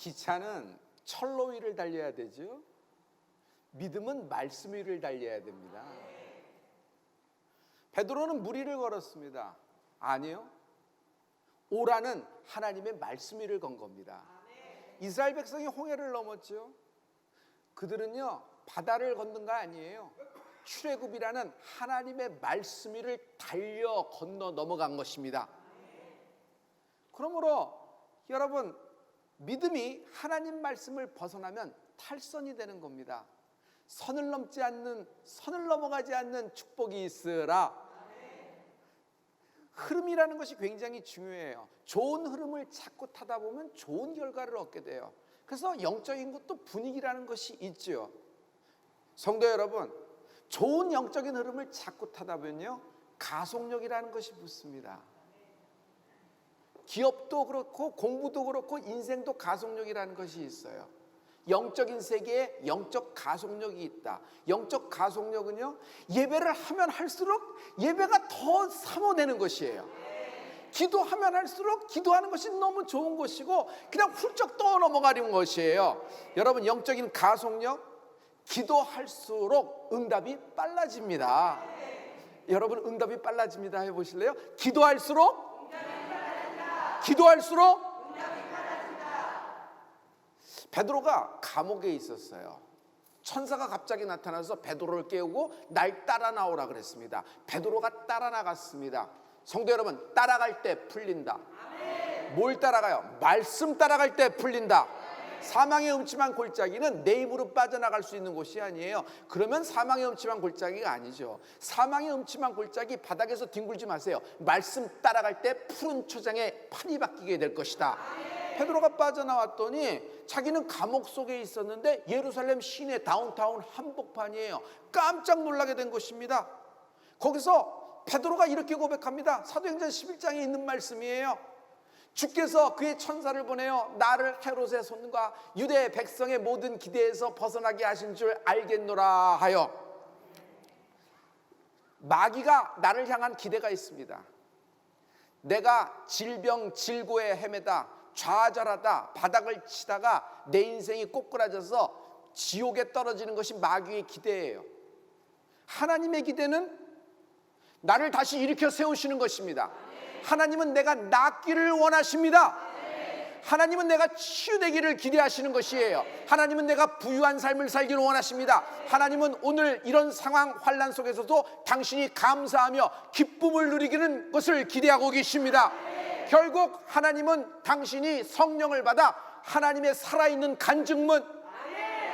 기차는 철로 위를 달려야 되죠. 믿음은 말씀 위를 달려야 됩니다. 베드로는 물 위를 걸었습니다. 아니요, 오라는 하나님의 말씀 위를 건 겁니다. 이스라엘 백성이 홍해를 넘었죠. 그들은요 바다를 걷는 거 아니에요. 출애굽이라는 하나님의 말씀 위를 달려 건너 넘어간 것입니다. 그러므로 여러분, 믿음이 하나님 말씀을 벗어나면 탈선이 되는 겁니다. 선을 넘어가지 않는 축복이 있으라. 흐름이라는 것이 굉장히 중요해요. 좋은 흐름을 찾고 타다 보면 좋은 결과를 얻게 돼요. 그래서 영적인 것도 분위기라는 것이 있죠. 성도 여러분, 좋은 영적인 흐름을 찾고 타다 보면요 가속력이라는 것이 붙습니다. 기업도 그렇고 공부도 그렇고 인생도 가속력이라는 것이 있어요. 영적인 세계에 영적 가속력이 있다. 영적 가속력은요 예배를 하면 할수록 예배가 더 사모되는 것이에요. 기도하면 할수록 기도하는 것이 너무 좋은 것이고 그냥 훌쩍 떠 넘어가는 것이에요. 여러분, 영적인 가속력, 기도할수록 응답이 빨라집니다. 여러분, 응답이 빨라집니다 해보실래요? 기도할수록 베드로가 감옥에 있었어요. 천사가 갑자기 나타나서 베드로를 깨우고 날 따라 나오라 그랬습니다. 베드로가 따라 나갔습니다. 성도 여러분, 따라갈 때 풀린다. 뭘 따라가요? 말씀 따라갈 때 풀린다. 사망의 음침한 골짜기는 내 힘으로 빠져나갈 수 있는 곳이 아니에요. 그러면 사망의 음침한 골짜기가 아니죠. 사망의 음침한 골짜기 바닥에서 뒹굴지 마세요. 말씀 따라갈 때 푸른 초장에 판이 바뀌게 될 것이다. 베드로가 빠져나왔더니 자기는 감옥 속에 있었는데 예루살렘 시내 다운타운 한복판이에요. 깜짝 놀라게 된 것입니다. 거기서 베드로가 이렇게 고백합니다. 사도행전 11장에 있는 말씀이에요. 주께서 그의 천사를 보내어 나를 헤롯의 손과 유대 백성의 모든 기대에서 벗어나게 하신 줄 알겠노라 하여. 마귀가 나를 향한 기대가 있습니다. 내가 질병 질고에 헤매다 좌절하다 바닥을 치다가 내 인생이 꼬꾸라져서 지옥에 떨어지는 것이 마귀의 기대예요. 하나님의 기대는 나를 다시 일으켜 세우시는 것입니다. 하나님은 내가 낫기를 원하십니다. 하나님은 내가 치유되기를 기대하시는 것이에요. 하나님은 내가 부유한 삶을 살기를 원하십니다. 하나님은 오늘 이런 상황 환난 속에서도 당신이 감사하며 기쁨을 누리기는 것을 기대하고 계십니다. 결국 하나님은 당신이 성령을 받아 하나님의 살아있는 간증문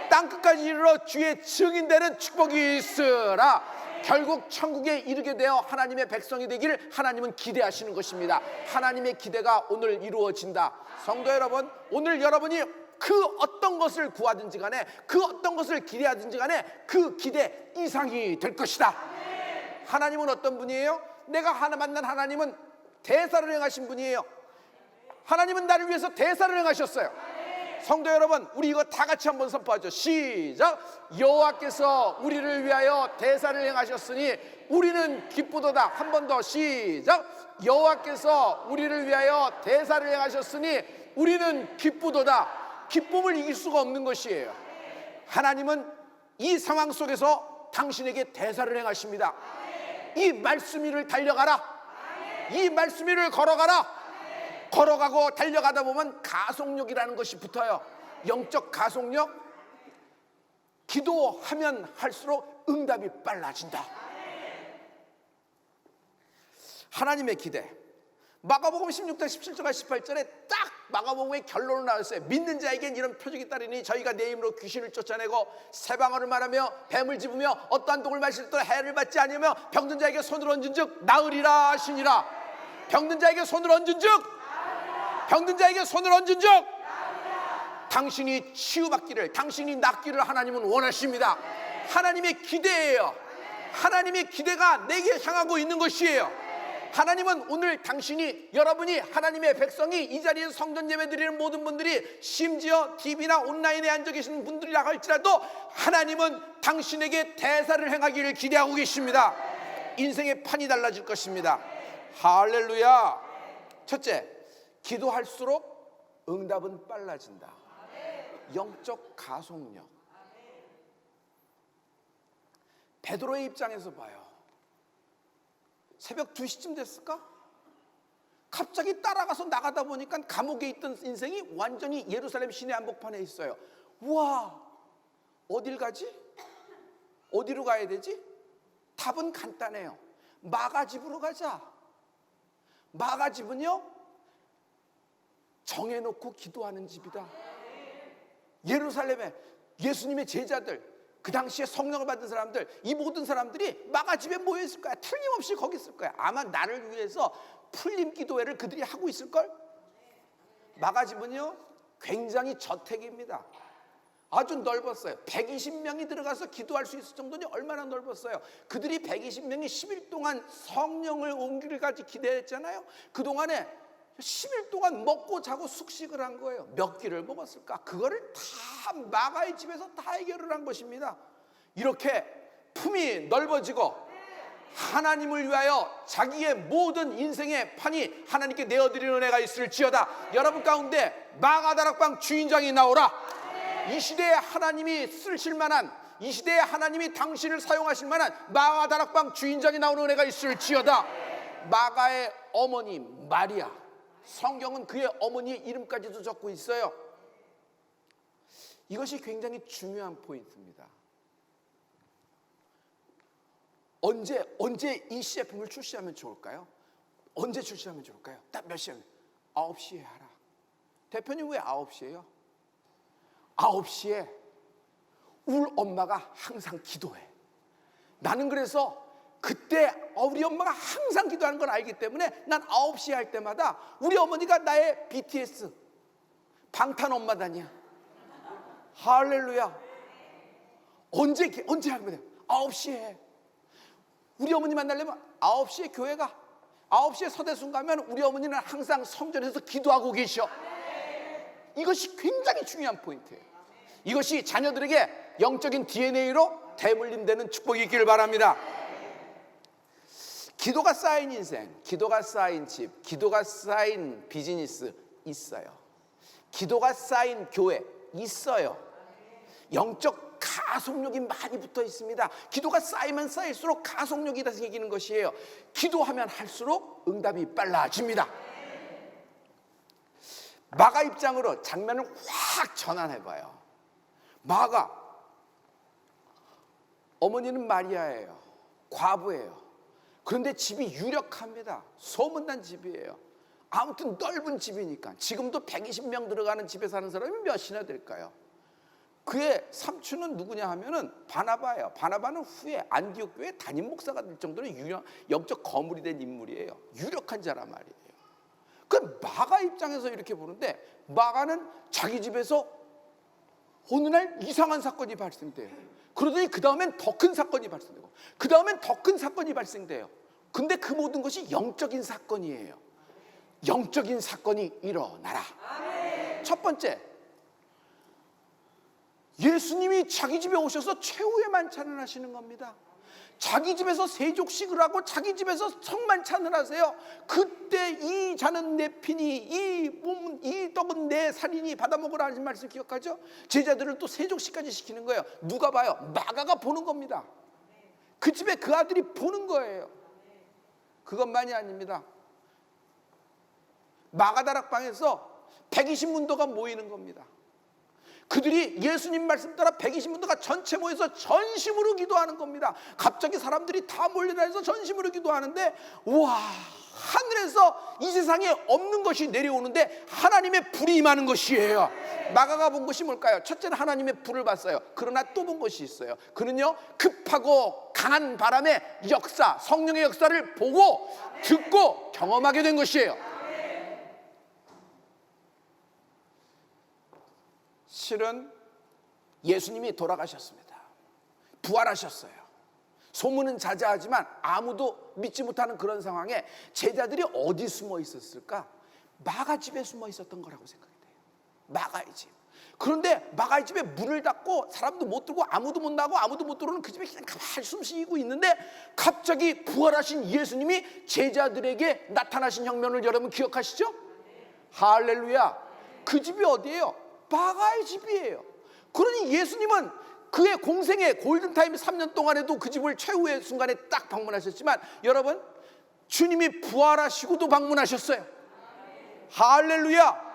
땅끝까지 이르러 주의 증인되는 축복이 있으라. 결국 천국에 이르게 되어 하나님의 백성이 되기를 하나님은 기대하시는 것입니다. 하나님의 기대가 오늘 이루어진다. 성도 여러분, 오늘 여러분이 그 어떤 것을 구하든지 간에 그 어떤 것을 기대하든지 간에 그 기대 이상이 될 것이다. 하나님은 어떤 분이에요? 내가 만난 하나님은 대사를 행하신 분이에요. 하나님은 나를 위해서 대사를 행하셨어요. 성도 여러분, 우리 이거 다 같이 한번 선포하죠. 시작. 여호와께서 우리를 위하여 대사를 행하셨으니 우리는 기쁘도다. 한 번 더 시작. 여호와께서 우리를 위하여 대사를 행하셨으니 우리는 기쁘도다. 기쁨을 이길 수가 없는 것이에요. 하나님은 이 상황 속에서 당신에게 대사를 행하십니다. 이 말씀 위를 달려가라. 이 말씀 위를 걸어가라. 걸어가고 달려가다 보면 가속력이라는 것이 붙어요. 영적 가속력. 기도하면 할수록 응답이 빨라진다. 하나님의 기대. 마가복음 16장 17절과 18절에 딱 마가복음의 결론을 나왔어요. 믿는 자에겐 이런 표적이 따르니 저희가 내 이름으로 귀신을 쫓아내고 새 방언을 말하며 뱀을 집으며 어떠한 독을 마실 때 해를 받지 아니하며 병든 자에게 손을 얹은 즉 나으리라 하시니라. 병든 자에게 손을 얹은 즉 당신이 치유받기를, 당신이 낫기를 하나님은 원하십니다. 하나님의 기대예요. 하나님의 기대가 내게 향하고 있는 것이에요. 하나님은 오늘 당신이, 여러분이, 하나님의 백성이 이 자리에서 성전 예배 드리는 모든 분들이, 심지어 TV나 온라인에 앉아 계시는 분들이라 할지라도 하나님은 당신에게 대사를 행하기를 기대하고 계십니다. 인생의 판이 달라질 것입니다. 할렐루야. 첫째, 기도할수록 응답은 빨라진다. 영적 가속력. 베드로의 입장에서 봐요. 새벽 2시쯤 됐을까? 갑자기 따라가서 나가다 보니까 감옥에 있던 인생이 완전히 예루살렘 시내 한복판에 있어요. 우와, 어딜 가지? 어디로 가야 되지? 답은 간단해요. 마가 집으로 가자. 마가 집은요, 정해놓고 기도하는 집이다. 예루살렘에 예수님의 제자들, 그 당시에 성령을 받은 사람들, 이 모든 사람들이 마가 집에 모여 있을 거야. 틀림없이 거기 있을 거야. 아마 나를 위해서 풀림 기도회를 그들이 하고 있을걸? 마가 집은요, 굉장히 저택입니다. 아주 넓었어요. 120명이 들어가서 기도할 수 있을 정도니 얼마나 넓었어요. 그들이 120명이 10일 동안 성령을 옮기기까지 기대했잖아요. 그동안에 10일 동안 먹고 자고 숙식을 한 거예요. 몇 끼를 먹었을까? 그거를 다 마가의 집에서 다 해결을 한 것입니다. 이렇게 품이 넓어지고 하나님을 위하여 자기의 모든 인생의 판이 하나님께 내어드리는 은혜가 있을지어다. 여러분 가운데 마가다락방 주인장이 나오라. 이 시대에 하나님이 쓰실 만한, 이 시대에 하나님이 당신을 사용하실 만한 마가다락방 주인장이 나오는 은혜가 있을지어다. 마가의 어머니 마리아, 성경은 그의 어머니의 이름까지도 적고 있어요. 이것이 굉장히 중요한 포인트입니다. 언제 이 CF를 출시하면 좋을까요? 언제 출시하면 좋을까요? 딱 몇 시에? 9시에 하라. 대표님 왜 9시에요? 9시에 우리 엄마가 항상 기도해. 나는 그래서 그때 우리 엄마가 항상 기도하는 걸 알기 때문에 난 9시에 할 때마다 우리 어머니가 나의 BTS 방탄 엄마다니야. 할렐루야. 언제 하면 돼? 9시에. 우리 어머니 만나려면 9시에 교회 가. 9시에 서대순 가면 우리 어머니는 항상 성전에서 기도하고 계셔. 이것이 굉장히 중요한 포인트예요. 이것이 자녀들에게 영적인 DNA로 대물림되는 축복이 있기를 바랍니다. 기도가 쌓인 인생, 기도가 쌓인 집, 기도가 쌓인 비즈니스 있어요. 기도가 쌓인 교회 있어요. 영적 가속력이 많이 붙어 있습니다. 기도가 쌓이면 쌓일수록 가속력이 더 생기는 것이에요. 기도하면 할수록 응답이 빨라집니다. 마가 입장으로 장면을 확 전환해봐요. 마가, 어머니는 마리아예요. 과부예요. 그런데 집이 유력합니다. 소문난 집이에요. 아무튼 넓은 집이니까. 지금도 120명 들어가는 집에 사는 사람이 몇이나 될까요? 그의 삼촌은 누구냐 하면은 바나바예요. 바나바는 후에 안디옥 교회 담임 목사가 될 정도로 영적 거물이 된 인물이에요. 유력한 자란 말이에요. 그 마가 입장에서 이렇게 보는데, 마가는 자기 집에서 어느 날 이상한 사건이 발생돼요. 그러더니 그 다음엔 더 큰 사건이 발생되고, 그 다음엔 더 큰 사건이 발생돼요. 근데 그 모든 것이 영적인 사건이에요. 영적인 사건이 일어나라. 첫 번째, 예수님이 자기 집에 오셔서 최후의 만찬을 하시는 겁니다. 자기 집에서 세족식을 하고 자기 집에서 성만찬을 하세요. 그때 이 잔은 내 피니, 이 떡은 내 살이니 받아 먹으라 하신 말씀 기억하죠? 제자들을 또 세족식까지 시키는 거예요. 누가 봐요? 마가가 보는 겁니다. 그 집에 그 아들이 보는 거예요. 그것만이 아닙니다. 마가다락방에서 120문도가 모이는 겁니다. 그들이 예수님 말씀 따라 120문도가 전체 모여서 전심으로 기도하는 겁니다. 갑자기 사람들이 다 몰려나서 전심으로 기도하는데, 우와, 하늘에서 이 세상에 없는 것이 내려오는데 하나님의 불이 임하는 것이에요. 마가가 본 것이 뭘까요? 첫째는 하나님의 불을 봤어요. 그러나 또 본 것이 있어요. 그는요, 급하고 강한 바람의 역사, 성령의 역사를 보고 듣고 경험하게 된 것이에요. 실은 예수님이 돌아가셨습니다. 부활하셨어요. 소문은 자자하지만 아무도 믿지 못하는 그런 상황에 제자들이 어디 숨어 있었을까? 마가 집에 숨어 있었던 거라고 생각이 돼요. 마가의 집. 그런데 마가의 집에 문을 닫고 사람도 못 들고 아무도 못 나고 아무도 못 들어오는 그 집에 그냥 가만히 숨 쉬고 있는데, 갑자기 부활하신 예수님이 제자들에게 나타나신 장면을 여러분 기억하시죠? 할렐루야. 그 집이 어디예요? 마가의 집이에요. 그러니 예수님은 그의 공생의 골든타임 3년 동안에도 그 집을 최후의 순간에 딱 방문하셨지만, 여러분, 주님이 부활하시고도 방문하셨어요. 할렐루야.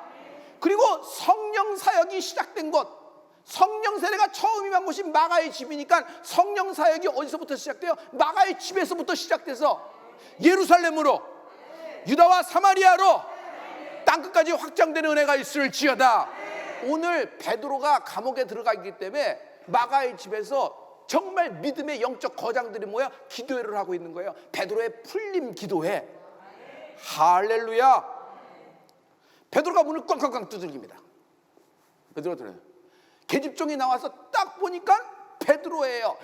그리고 성령 사역이 시작된 곳, 성령 세례가 처음 임한 곳이 마가의 집이니까 성령 사역이 어디서부터 시작돼요? 마가의 집에서부터 시작돼서 예루살렘으로, 유다와 사마리아로 땅끝까지 확장되는 은혜가 있을지어다. 오늘 베드로가 감옥에 들어가 있기 때문에 마가의 집에서 정말 믿음의 영적 거장들이 모여 기도회를 하고 있는 거예요. 베드로의 풀림 기도회. 할렐루야. 베드로가 문을 꽝꽝꽝 두들깁니다. 베드로가 들어요. 계집종이 나와서 딱 보니까 베드로예요.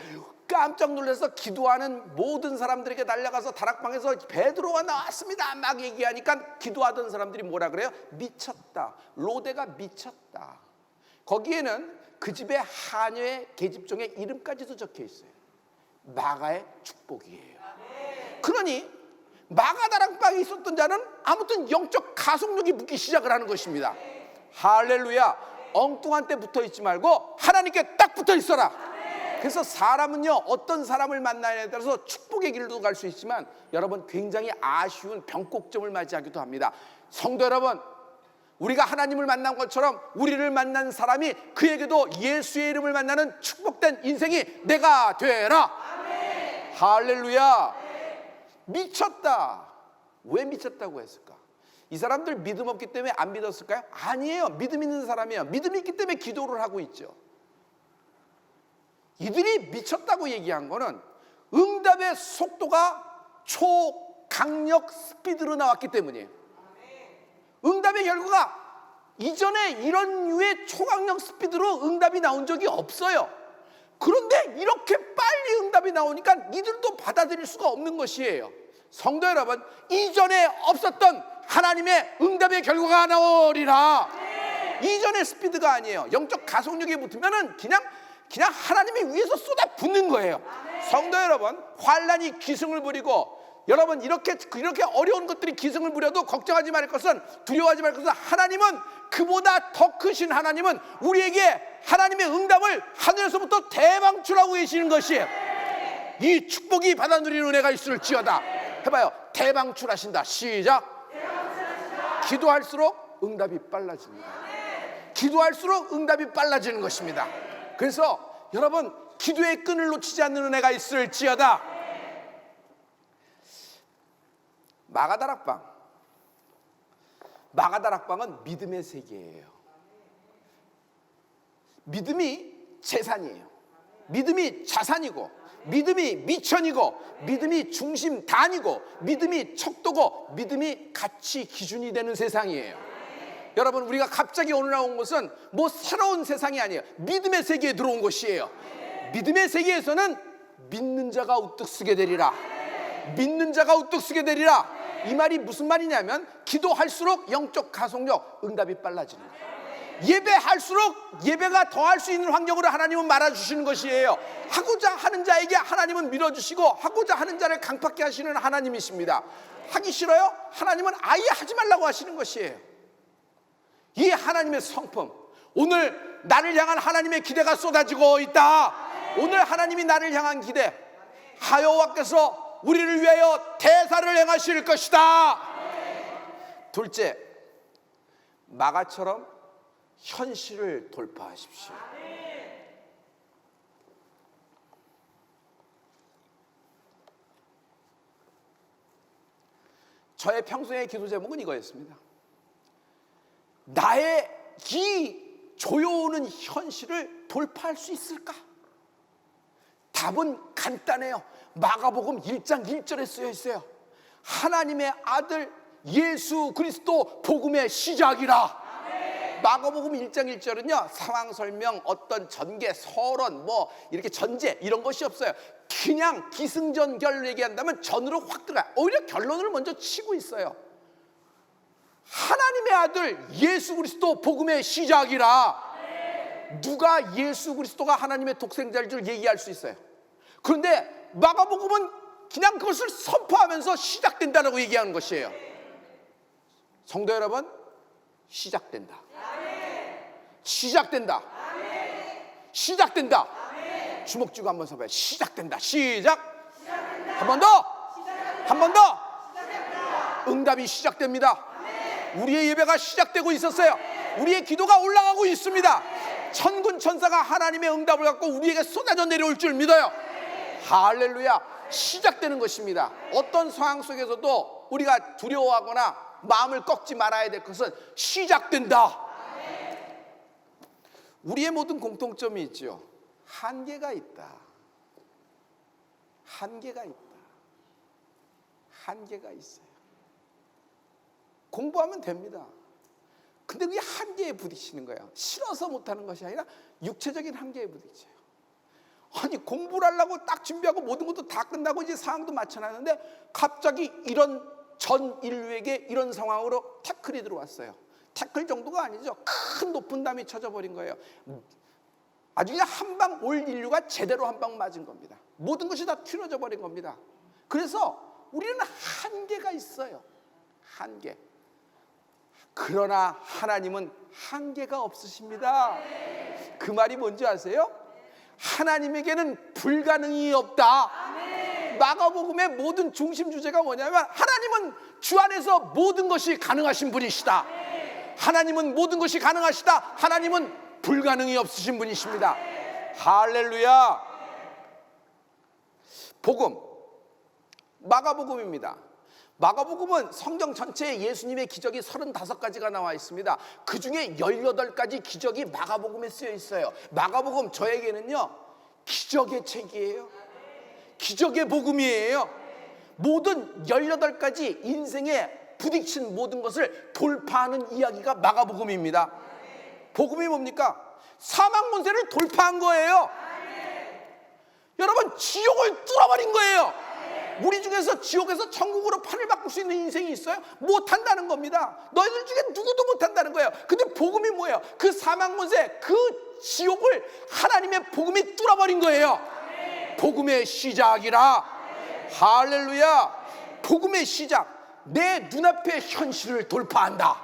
깜짝 놀라서 기도하는 모든 사람들에게 달려가서 다락방에서 베드로가 나왔습니다 막 얘기하니까 기도하던 사람들이 뭐라 그래요? 미쳤다. 로데가 미쳤다. 거기에는 그 집의 하녀의 계집종의 이름까지도 적혀 있어요. 마가의 축복이에요. 그러니 마가 다락방에 있었던 자는 아무튼 영적 가속력이 붙기 시작을 하는 것입니다. 할렐루야. 엉뚱한 데 붙어 있지 말고 하나님께 딱 붙어 있어라. 그래서 사람은요, 어떤 사람을 만나냐에 따라서 축복의 길도 갈 수 있지만, 여러분, 굉장히 아쉬운 변곡점을 맞이하기도 합니다. 성도 여러분, 우리가 하나님을 만난 것처럼 우리를 만난 사람이 그에게도 예수의 이름을 만나는 축복된 인생이 내가 되라. 아멘. 할렐루야. 미쳤다. 왜 미쳤다고 했을까? 이 사람들 믿음 없기 때문에 안 믿었을까요? 아니에요. 믿음 있는 사람이에요. 믿음이 있기 때문에 기도를 하고 있죠. 이들이 미쳤다고 얘기한 거는 응답의 속도가 초강력 스피드로 나왔기 때문이에요. 응답의 결과가 이전에 이런 류의 초강력 스피드로 응답이 나온 적이 없어요. 그런데 이렇게 빨리 응답이 나오니까 이들도 받아들일 수가 없는 것이에요. 성도 여러분, 이전에 없었던 하나님의 응답의 결과가 나오리라. 이전의 스피드가 아니에요. 영적 가속력이 붙으면은 그냥 하나님의 위에서 쏟아 붓는 거예요. 성도 여러분, 환란이 기승을 부리고, 여러분, 이렇게 어려운 것들이 기승을 부려도 걱정하지 말 것은, 두려워하지 말 것은, 하나님은, 그보다 더 크신 하나님은 우리에게 하나님의 응답을 하늘에서부터 대방출하고 계시는 것이에요. 이 축복이 받아 누리는 은혜가 있을지어다. 해봐요. 대방출하신다. 시작. 기도할수록 응답이 빨라집니다. 기도할수록 응답이 빨라지는 것입니다. 그래서 여러분, 기도의 끈을 놓치지 않는 은혜가 있을지어다. 마가다락방은 믿음의 세계예요. 믿음이 재산이에요. 믿음이 자산이고, 믿음이 미천이고, 믿음이 중심단이고, 믿음이 척도고, 믿음이 가치 기준이 되는 세상이에요. 여러분, 우리가 갑자기 오늘 나온 것은 뭐 새로운 세상이 아니에요. 믿음의 세계에 들어온 것이에요. 믿음의 세계에서는 믿는 자가 우뚝 서게 되리라. 믿는 자가 우뚝 서게 되리라. 이 말이 무슨 말이냐면, 기도할수록 영적 가속력, 응답이 빨라지는 거예요. 예배할수록 예배가 더할 수 있는 환경으로 하나님은 말아주시는 것이에요. 하고자 하는 자에게 하나님은 밀어주시고, 하고자 하는 자를 강팍게 하시는 하나님이십니다. 하기 싫어요? 하나님은 아예 하지 말라고 하시는 것이에요. 이 하나님의 성품, 오늘 나를 향한 하나님의 기대가 쏟아지고 있다. 오늘 하나님이 나를 향한 기대, 여호와께서 우리를 위하여 대사를 행하실 것이다. 둘째, 마가처럼 현실을 돌파하십시오. 저의 평소의 기도 제목은 이거였습니다. 나의 이 조여오는 현실을 돌파할 수 있을까? 답은 간단해요. 마가복음 1장 1절에 쓰여 있어요. 하나님의 아들 예수 그리스도 복음의 시작이라. 마가복음 1장 1절은요, 상황 설명, 어떤 전개, 서론, 뭐 이렇게 전제 이런 것이 없어요. 그냥 기승전결 얘기한다면 전으로 확 들어가요. 오히려 결론을 먼저 치고 있어요. 하나님의 아들 예수 그리스도 복음의 시작이라. 누가 예수 그리스도가 하나님의 독생자일 줄 얘기할 수 있어요? 그런데 마가복음은 그냥 그것을 선포하면서 시작된다라고 얘기하는 것이에요. 성도 여러분, 시작된다. 시작된다. 시작된다. 주먹 쥐고 한번 서봐요. 시작된다. 시작. 한 번 더. 한 번 더. 응답이 시작됩니다. 우리의 예배가 시작되고 있었어요. 우리의 기도가 올라가고 있습니다. 천군 천사가 하나님의 응답을 갖고 우리에게 쏟아져 내려올 줄 믿어요. 할렐루야. 시작되는 것입니다. 어떤 상황 속에서도 우리가 두려워하거나 마음을 꺾지 말아야 될 것은 시작된다. 우리의 모든 공통점이 있죠. 한계가 있다. 한계가 있다. 한계가 있어요. 공부하면 됩니다. 근데 그게 한계에 부딪히는 거예요. 싫어서 못하는 것이 아니라 육체적인 한계에 부딪혀요. 아니, 공부를 하려고 딱 준비하고 모든 것도 다 끝나고 이제 상황도 맞춰놨는데 갑자기 이런 전 인류에게 이런 상황으로 태클이 들어왔어요. 태클 정도가 아니죠. 큰 높은 담이 쳐져버린 거예요. 아주 그냥 한 방 올 인류가 제대로 한 방 맞은 겁니다. 모든 것이 다 튀어져 버린 겁니다. 그래서 우리는 한계가 있어요. 한계. 그러나 하나님은 한계가 없으십니다. 그 말이 뭔지 아세요? 하나님에게는 불가능이 없다. 마가복음의 모든 중심 주제가 뭐냐면 하나님은 주 안에서 모든 것이 가능하신 분이시다. 하나님은 모든 것이 가능하시다. 하나님은 불가능이 없으신 분이십니다. 할렐루야. 복음, 마가복음입니다. 마가복음은 성경 전체에 예수님의 기적이 35가지가 나와 있습니다. 그 중에 18가지 기적이 마가복음에 쓰여 있어요. 마가복음 저에게는요, 기적의 책이에요. 기적의 복음이에요. 모든 18가지 인생에 부딪힌 모든 것을 돌파하는 이야기가 마가복음입니다. 복음이 뭡니까? 사망 문제를 돌파한 거예요. 여러분, 지옥을 뚫어버린 거예요. 우리 중에서 지옥에서 천국으로 판을 바꿀 수 있는 인생이 있어요? 못한다는 겁니다. 너희들 중에 누구도 못한다는 거예요. 근데 복음이 뭐예요? 그 사망 문제, 그 지옥을 하나님의 복음이 뚫어버린 거예요. 복음의 시작이라. 할렐루야. 복음의 시작. 내 눈앞의 현실을 돌파한다.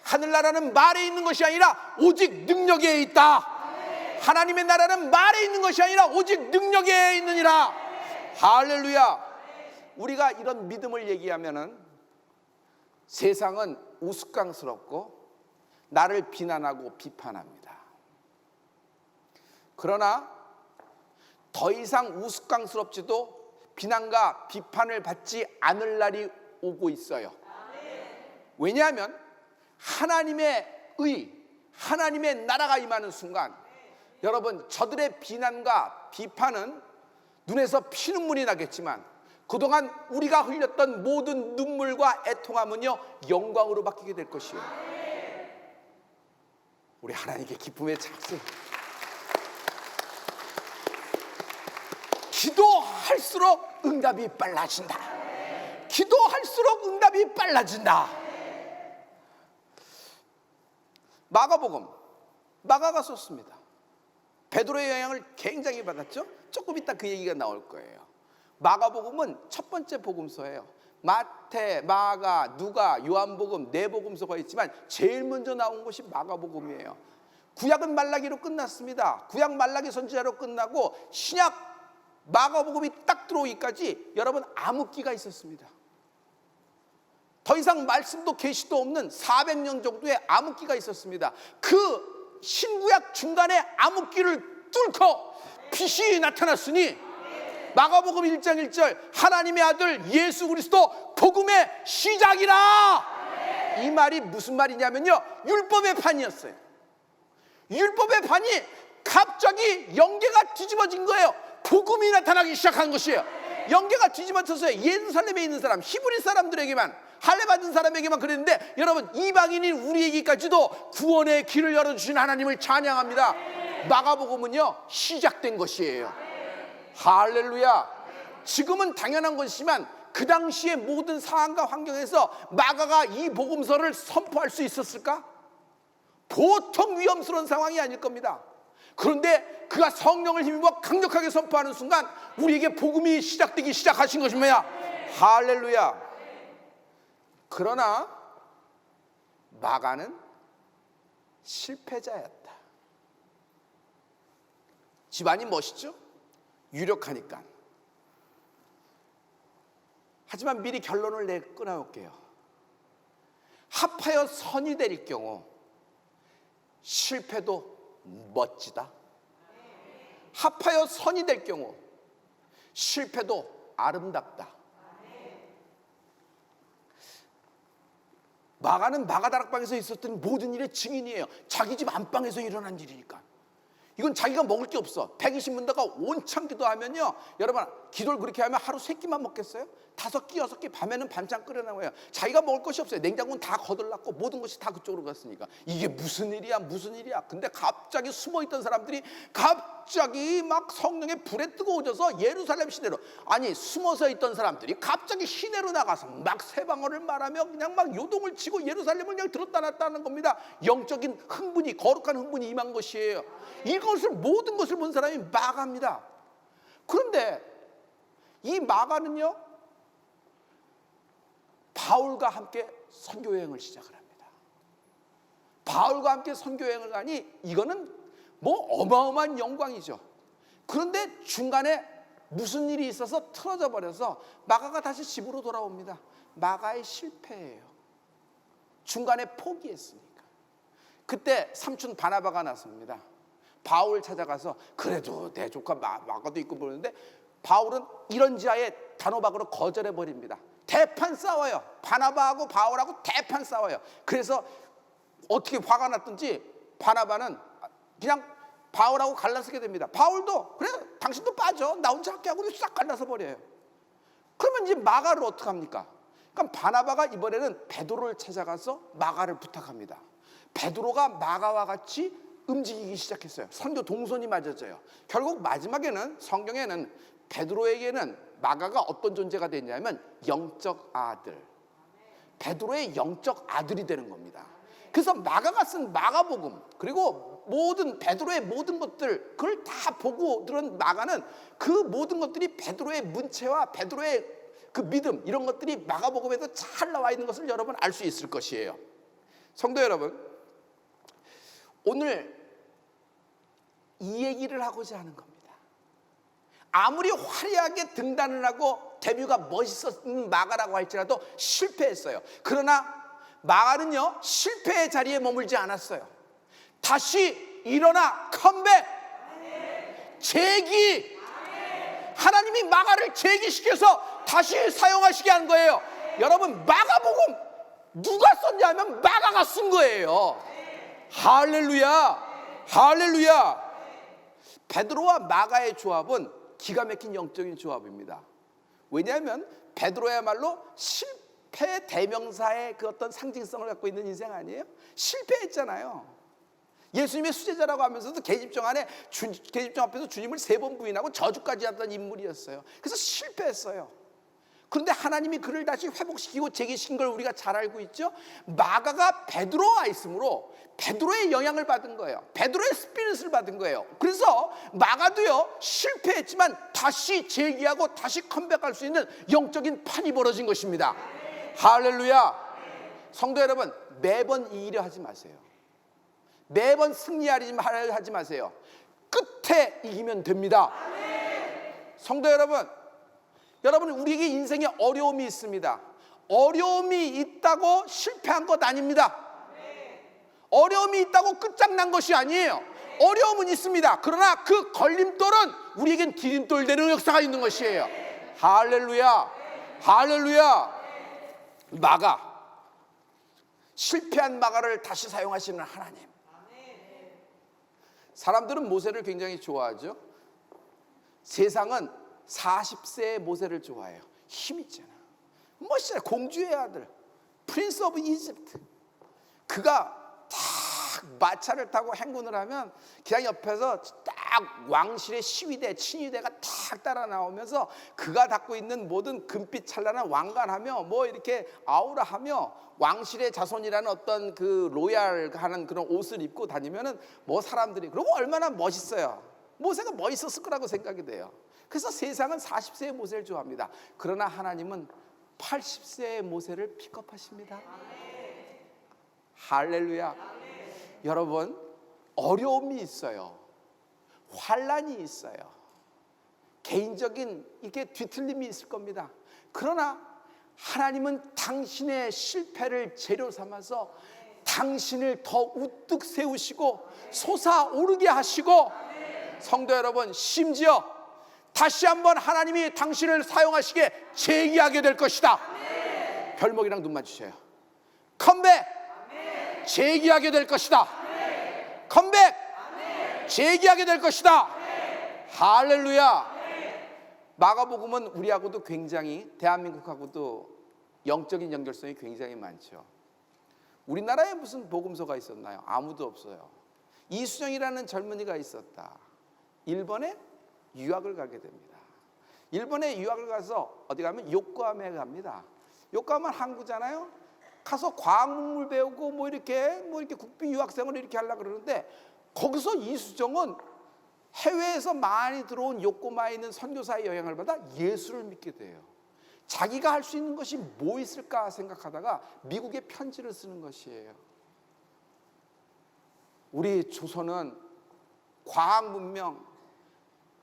하늘나라는 말에 있는 것이 아니라 오직 능력에 있다. 하나님의 나라는 말에 있는 것이 아니라 오직 능력에 있느니라. 할렐루야. 우리가 이런 믿음을 얘기하면은 세상은 우스꽝스럽고 나를 비난하고 비판합니다. 그러나 더 이상 우스꽝스럽지도 비난과 비판을 받지 않을 날이 오고 있어요. 왜냐하면 하나님의 하나님의 나라가 임하는 순간, 여러분, 저들의 비난과 비판은 눈에서 피눈물이 나겠지만 그동안 우리가 흘렸던 모든 눈물과 애통함은요, 영광으로 바뀌게 될 것이에요. 우리 하나님께 기쁨의 박수. 기도할수록 응답이 빨라진다. 기도할수록 응답이 빨라진다. 마가복음, 마가가 썼습니다. 베드로의 영향을 굉장히 받았죠. 조금 이따 그 얘기가 나올 거예요. 마가복음은 첫 번째 복음서예요. 마태, 마가, 누가, 요한복음, 네 복음서가 있지만 제일 먼저 나온 것이 마가복음이에요. 구약은 말라기로 끝났습니다. 구약 말라기 선지자로 끝나고 신약 마가복음이 딱 들어오기까지 여러분 암흑기가 있었습니다. 더 이상 말씀도 계시도 없는 400년 정도의 암흑기가 있었습니다. 그 신구약 중간에 암흑기를 뚫고 빛이 나타났으니 마가복음 1장 1절 하나님의 아들 예수 그리스도 복음의 시작이라. 이 말이 무슨 말이냐면요, 율법의 판이었어요. 율법의 판이 갑자기 연계가 뒤집어진 거예요. 복음이 나타나기 시작한 것이에요. 연계가 뒤집어져서 예루살렘에 있는 사람, 히브리 사람들에게만, 할례 받은 사람에게만 그랬는데, 여러분, 이방인인 우리에게까지도 구원의 길을 열어주신 하나님을 찬양합니다. 마가복음은요, 시작된 것이에요. 할렐루야. 지금은 당연한 것이지만 그 당시의 모든 상황과 환경에서 마가가 이 복음서를 선포할 수 있었을까? 보통 위험스러운 상황이 아닐 겁니다. 그런데 그가 성령을 힘입어 강력하게 선포하는 순간 우리에게 복음이 시작되기 시작하신 것입니다. 그러나 마가는 실패자였다. 집안이 멋있죠? 유력하니까. 하지만 미리 결론을 끊어올게요. 합하여 선이 될 경우 실패도 멋지다. 합하여 선이 될 경우 실패도 아름답다. 마가는 마가다락방에서 있었던 모든 일의 증인이에요. 자기 집 안방에서 일어난 일이니까. 이건 자기가 먹을 게 없어. 120문다가 온창 기도하면요, 여러분 기도를 그렇게 하면 하루 3끼만 먹겠어요? 5끼 6끼 밤에는 반찬 끓여 나와요. 자기가 먹을 것이 없어요. 냉장고는 다 거들났고 모든 것이 다 그쪽으로 갔으니까. 이게 무슨 일이야 무슨 일이야. 근데 갑자기 숨어있던 사람들이 갑자기 막 성령의 불에 뜨거워져서 예루살렘 시내로, 아니 숨어서 있던 사람들이 갑자기 시내로 나가서 막 세방어를 말하며 그냥 막 요동을 치고 예루살렘을 그냥 들었다 놨다 하는 겁니다. 영적인 흥분이, 거룩한 흥분이 임한 것이에요. 이것을, 모든 것을 본 사람이 마가입니다. 그런데 이 마가는요, 바울과 함께 선교 여행을 시작을 합니다. 바울과 함께 선교 여행을 가니 이거는 뭐 어마어마한 영광이죠. 그런데 중간에 무슨 일이 있어서 틀어져 버려서 마가가 다시 집으로 돌아옵니다. 마가의 실패예요. 중간에 포기했으니까. 그때 삼촌 바나바가 나섭니다. 바울 찾아가서, 그래도 내 조카 마가도 있고 보는데, 바울은 이런 지하에 단호박으로 거절해버립니다. 대판 싸워요. 바나바하고 바울하고 대판 싸워요. 그래서 어떻게 화가 났든지 바나바는 그냥 바울하고 갈라서게 됩니다. 바울도 그래 당신도 빠져, 나 혼자 할게 하고 싹 갈라서 버려요. 그러면 이제 마가를 어떻게 합니까? 그러니까 바나바가 이번에는 베드로를 찾아가서 마가를 부탁합니다. 베드로가 마가와 같이 움직이기 시작했어요. 선교 동선이 맞아져요. 결국 마지막에는 성경에는 베드로에게는 마가가 어떤 존재가 됐냐면 영적 아들, 베드로의 영적 아들이 되는 겁니다. 그래서 마가가 쓴 마가복음, 그리고 모든 베드로의 모든 것들, 그걸 다 보고 들은 마가는 그 모든 것들이 베드로의 문체와 베드로의 그 믿음, 이런 것들이 마가복음에도 잘 나와 있는 것을 여러분 알 수 있을 것이에요. 성도 여러분, 오늘 이 얘기를 하고자 하는 겁니다. 아무리 화려하게 등단을 하고 데뷔가 멋있었던 마가라고 할지라도 실패했어요. 그러나 마가는요, 실패의 자리에 머물지 않았어요. 다시 일어나 컴백, 재기. 하나님이 마가를 재기시켜서 다시 사용하시게 한 거예요. 여러분, 마가복음 누가 썼냐면 마가가 쓴 거예요. 할렐루야, 할렐루야. 베드로와 마가의 조합은 기가 막힌 영적인 조합입니다. 왜냐하면 베드로야말로 실패 대명사의 그 어떤 상징성을 갖고 있는 인생 아니에요? 실패했잖아요. 예수님의 수제자라고 하면서도 계집종 앞에서 주님을 3번 부인하고 저주까지 했던 인물이었어요. 그래서 실패했어요. 그런데 하나님이 그를 다시 회복시키고 재기시킨 걸 우리가 잘 알고 있죠. 마가가 베드로와 있으므로 베드로의 영향을 받은 거예요. 베드로의 스피릿을 받은 거예요. 그래서 마가도요, 실패했지만 다시 재기하고 다시 컴백할 수 있는 영적인 판이 벌어진 것입니다. 할렐루야. 성도 여러분, 매번 이 일을 하지 마세요. 매번 승리하지 마세요. 끝에 이기면 됩니다. 성도 여러분, 우리에게 인생에 어려움이 있습니다. 어려움이 있다고 실패한 것 아닙니다. 어려움이 있다고 끝장난 것이 아니에요. 어려움은 있습니다. 그러나 그 걸림돌은 우리에겐 디딤돌 되는 역사가 있는 것이에요. 할렐루야, 할렐루야. 마가, 실패한 마가를 다시 사용하시는 하나님. 사람들은 모세를 굉장히 좋아하죠. 세상은 40세의 모세를 좋아해요. 힘 있잖아, 멋있잖아. 공주의 아들, 프린스 오브 이집트. 그가 딱 마차를 타고 행군을 하면 그냥 옆에서 딱 왕실의 시위대, 친위대가 딱 따라 나오면서 그가 갖고 있는 모든 금빛 찬란한 왕관하며 뭐 이렇게 아우라하며 왕실의 자손이라는 어떤 그 로얄하는 그런 옷을 입고 다니면은 뭐 사람들이, 그러고 얼마나 멋있어요. 모세가 멋있었을 거라고 생각이 돼요. 그래서 세상은 40세의 모세를 좋아합니다. 그러나 하나님은 80세의 모세를 픽업하십니다. 할렐루야. 여러분, 어려움이 있어요. 환란이 있어요. 개인적인 이렇게 뒤틀림이 있을 겁니다. 그러나 하나님은 당신의 실패를 재료 삼아서 당신을 더 우뚝 세우시고 솟아오르게 하시고, 성도 여러분, 심지어 다시 한번 하나님이 당신을 사용하시게 재기하게 될 것이다. 별목이랑 눈 맞추세요. 컴백! 재기하게 될 것이다. 컴백! 재기하게 될 것이다. 할렐루야. 마가복음은 우리하고도 굉장히, 대한민국하고도 영적인 연결성이 굉장히 많죠. 우리나라에 무슨 복음서가 있었나요? 아무도 없어요. 이수정이라는 젊은이가 있었다. 일본에 유학을 가게 됩니다. 일본에 유학을 가서 어디 가면 요코하마에 갑니다. 요코하마는 항구잖아요. 가서 과학문물 배우고 뭐 이렇게 국비 유학생을 이렇게 하려고 그러는데, 거기서 이수정은 해외에서 많이 들어온 요코하마에 있는 선교사의 영향을 받아 예수를 믿게 돼요. 자기가 할 수 있는 것이 뭐 있을까 생각하다가 미국에 편지를 쓰는 것이에요. 우리 조선은 과학 문명,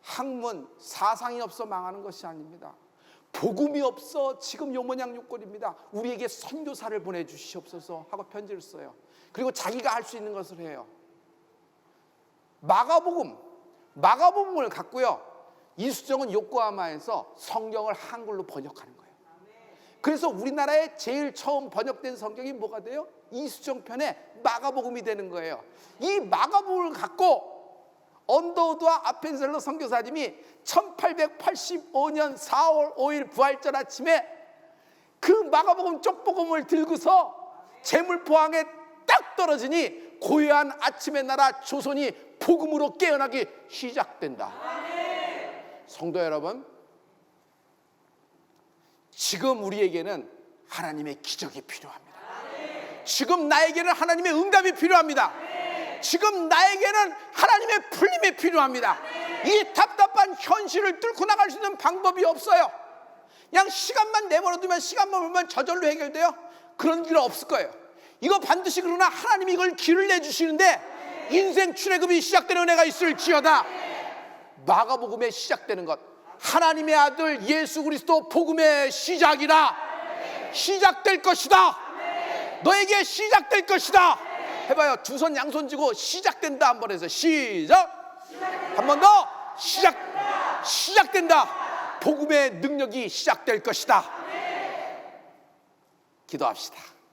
학문, 사상이 없어 망하는 것이 아닙니다. 복음이 없어 지금 요모냥요꼴입니다. 우리에게 선교사를 보내주시옵소서 하고 편지를 써요. 그리고 자기가 할 수 있는 것을 해요. 마가복음을 갖고요, 이수정은 요코하마에서 성경을 한글로 번역하는 거예요. 그래서 우리나라에 제일 처음 번역된 성경이 뭐가 돼요? 이수정 편의 마가복음이 되는 거예요. 이 마가복음을 갖고 언더우드와 아펜셀러 선교사님이 1885년 4월 5일 부활절 아침에 그 마가복음 쪽복음을 들고서 재물포항에 딱 떨어지니 고요한 아침의 나라 조선이 복음으로 깨어나기 시작된다. 성도 여러분, 지금 우리에게는 하나님의 기적이 필요합니다. 지금 나에게는 하나님의 응답이 필요합니다. 지금 나에게는 하나님의 풀림이 필요합니다. 이 답답한 현실을 뚫고 나갈 수 있는 방법이 없어요. 그냥 시간만 내버려두면, 시간만 보면 저절로 해결돼요? 그런 길 없을 거예요. 이거 반드시, 그러나 하나님이 이걸 길을 내주시는데 인생 출애굽이 시작되는 은혜가 있을지어다. 마가복음에 시작되는 것, 하나님의 아들 예수 그리스도 복음의 시작이라. 시작될 것이다. 너에게 시작될 것이다. 해봐요. 두 손 양손 쥐고 시작된다 한번 해서 시작. 한 번 더 시작된다. 복음의 능력이 시작될 것이다. 기도합시다.